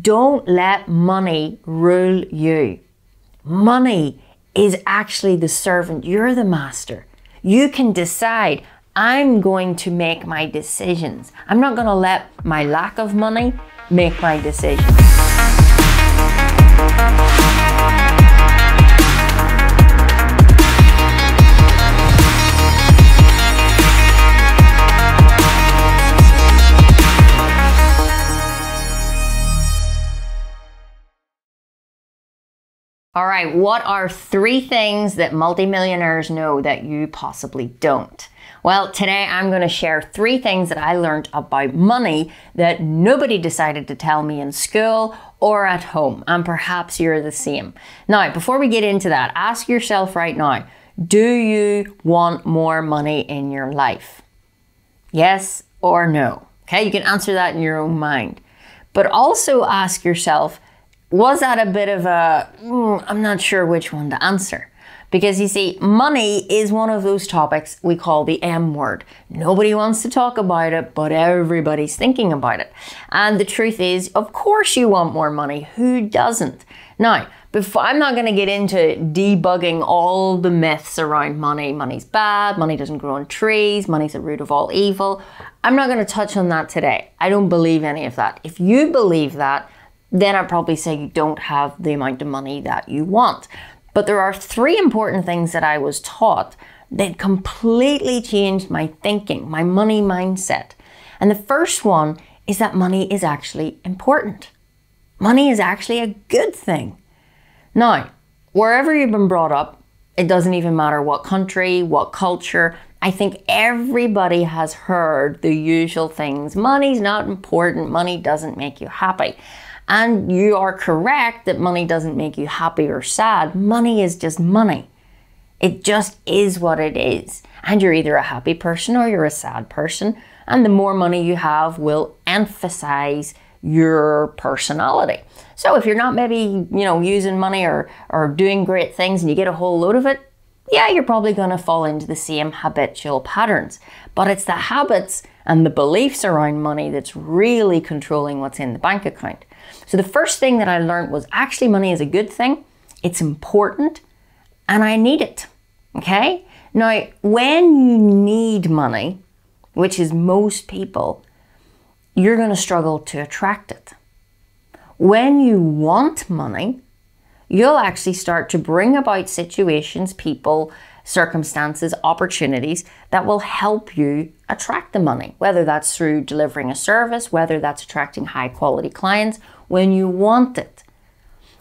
Don't let money rule you. Money is actually the servant. You're the master. You can decide, I'm going to make my decisions. I'm not going to let my lack of money make my decisions. All right, what are 3 things that multimillionaires know that you possibly don't? Well, today I'm going to share 3 things that I learned about money that nobody decided to tell me in school or at home, and perhaps you're the same. Now, before we get into that, ask yourself right now, do you want more money in your life? Yes or no? Okay, you can answer that in your own mind. But also ask yourself, was that a bit of a, I'm not sure which one to answer? Because you see, money is one of those topics we call the M word. Nobody wants to talk about it, but everybody's thinking about it. And the truth is, of course you want more money. Who doesn't? Now, I'm not going to get into debugging all the myths around money. Money's bad, money doesn't grow on trees, money's the root of all evil. I'm not going to touch on that today. I don't believe any of that. If you believe that, then I'd probably say you don't have the amount of money that you want. But there are 3 important things that I was taught that completely changed my thinking, my money mindset. And the first one is that money is actually important. Money is actually a good thing. Now, wherever you've been brought up, it doesn't even matter what country, what culture, I think everybody has heard the usual things. Money's not important, money doesn't make you happy. And you are correct that money doesn't make you happy or sad. Money is just money. It just is what it is. And you're either a happy person or you're a sad person. And the more money you have will emphasize your personality. So if you're not maybe, using money or doing great things and you get a whole load of it, yeah, you're probably going to fall into the same habitual patterns. But it's the habits and the beliefs around money that's really controlling what's in the bank account. So the first thing that I learned was actually money is a good thing. It's important and I need it. Okay? Now, when you need money, which is most people, you're going to struggle to attract it. When you want money, you'll actually start to bring about situations, people, circumstances, opportunities that will help you attract the money, whether that's through delivering a service, whether that's attracting high quality clients, when you want it,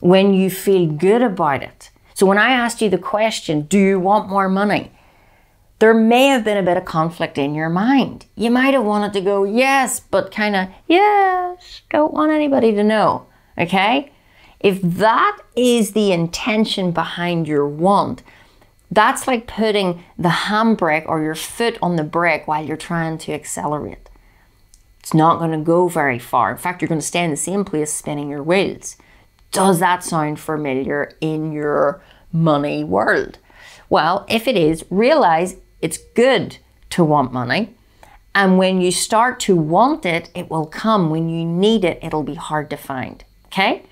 when you feel good about it. So when I asked you the question, do you want more money? There may have been a bit of conflict in your mind. You might have wanted to go, yes, but kind of, yes, don't want anybody to know, okay? If that is the intention behind your want, that's like putting the handbrake or your foot on the brake while you're trying to accelerate. It's not going to go very far. In fact, you're going to stay in the same place spinning your wheels. Does that sound familiar in your money world? Well, if it is, realize it's good to want money. And when you start to want it, it will come. When you need it, it'll be hard to find. Okay?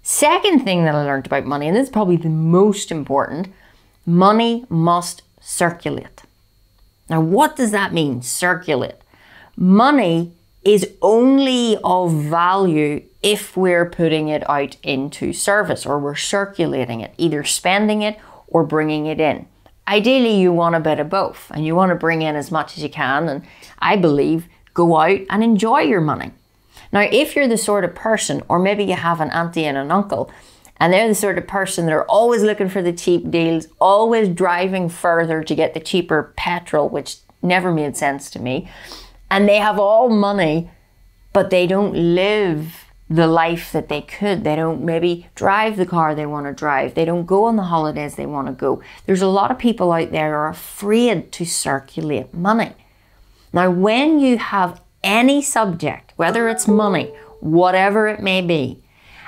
Second thing that I learned about money, and this is probably the most important, money must circulate. Now, what does that mean, circulate? Money is only of value if we're putting it out into service or we're circulating it, either spending it or bringing it in. Ideally, you want a bit of both and you want to bring in as much as you can, and I believe go out and enjoy your money. Now, if you're the sort of person, or maybe you have an auntie and an uncle, and they're the sort of person that are always looking for the cheap deals, always driving further to get the cheaper petrol, which never made sense to me, and they have all money, but they don't live the life that they could. They don't maybe drive the car they want to drive. They don't go on the holidays they want to go. There's a lot of people out there who are afraid to circulate money. Now, when you have any subject, whether it's money, whatever it may be,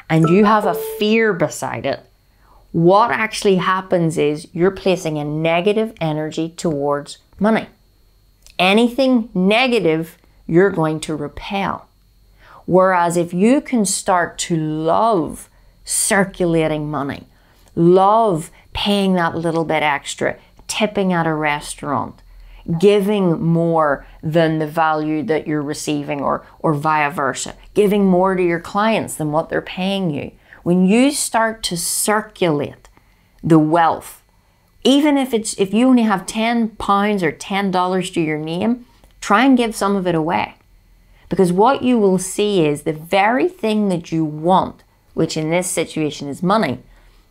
and you have a fear beside it, what actually happens is you're placing a negative energy towards money. Anything negative, you're going to repel. Whereas if you can start to love circulating money, love paying that little bit extra, tipping at a restaurant, giving more than the value that you're receiving, or vice versa, giving more to your clients than what they're paying you. When you start to circulate the wealth, even if you only have £10 or $10 to your name, try and give some of it away. Because what you will see is the very thing that you want, which in this situation is money,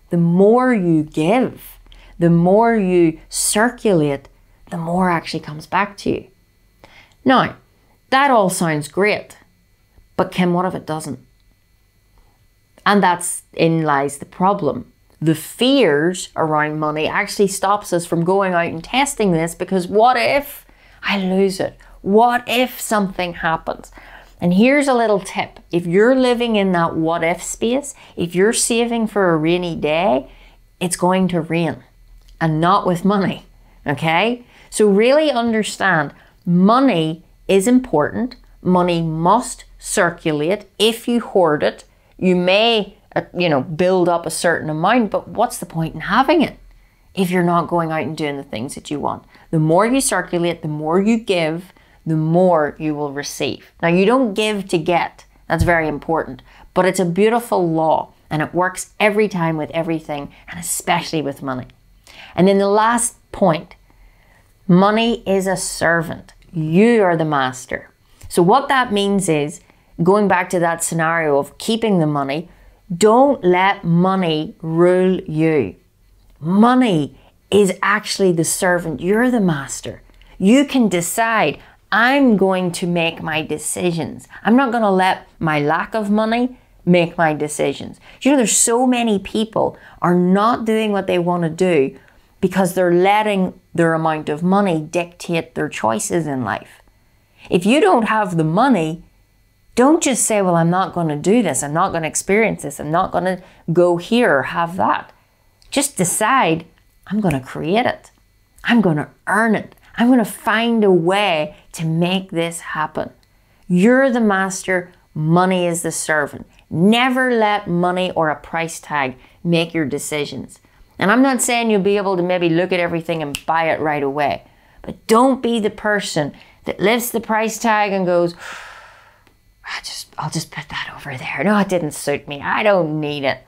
the more you give, the more you circulate, the more actually comes back to you. Now, that all sounds great, but Kim, what if it doesn't? And that's in lies the problem. The fears around money actually stops us from going out and testing this, because what if I lose it? What if something happens? And here's a little tip. If you're living in that what if space, if you're saving for a rainy day, it's going to rain, and not with money, okay? So really understand, money is important. Money must circulate. If you hoard it, you may, build up a certain amount, but what's the point in having it if you're not going out and doing the things that you want? The more you circulate, the more you give, the more you will receive. Now, you don't give to get. That's very important. But it's a beautiful law, and it works every time with everything, and especially with money. And then the last point, money is a servant. You are the master. So what that means is, going back to that scenario of keeping the money, don't let money rule you. Money is actually the servant. You're the master. You can decide, I'm going to make my decisions. I'm not going to let my lack of money make my decisions. There's so many people are not doing what they want to do because they're letting their amount of money dictate their choices in life. If you don't have the money, don't just say, well, I'm not going to do this. I'm not going to experience this. I'm not going to go here or have that. Just decide, I'm going to create it. I'm going to earn it. I'm going to find a way to make this happen. You're the master. Money is the servant. Never let money or a price tag make your decisions. And I'm not saying you'll be able to maybe look at everything and buy it right away. But don't be the person that lifts the price tag and goes, I'll just put that over there. No, it didn't suit me. I don't need it.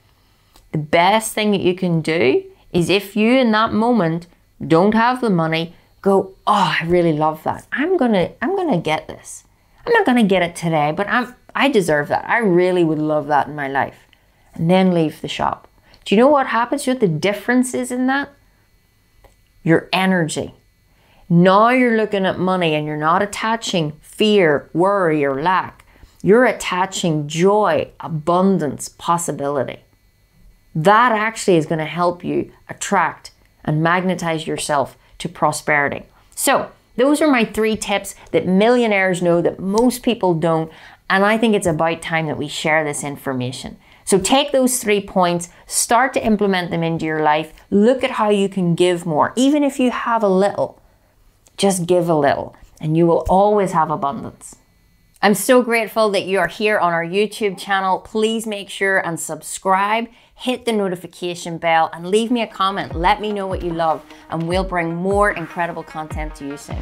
The best thing that you can do is, if you in that moment don't have the money, go, oh, I really love that. I'm gonna get this. I'm not gonna get it today, but I deserve that. I really would love that in my life. And then leave the shop. Do you know what happens? You know what the difference is in that? Your energy. Now you're looking at money and you're not attaching fear, worry, or lack. You're attaching joy, abundance, possibility. That actually is going to help you attract and magnetize yourself to prosperity. So those are my 3 tips that millionaires know that most people don't. And I think it's about time that we share this information. So take those 3 points, start to implement them into your life. Look at how you can give more. Even if you have a little, just give a little and you will always have abundance. I'm so grateful that you are here on our YouTube channel. Please make sure and subscribe, hit the notification bell, and leave me a comment. Let me know what you love, and we'll bring more incredible content to you soon.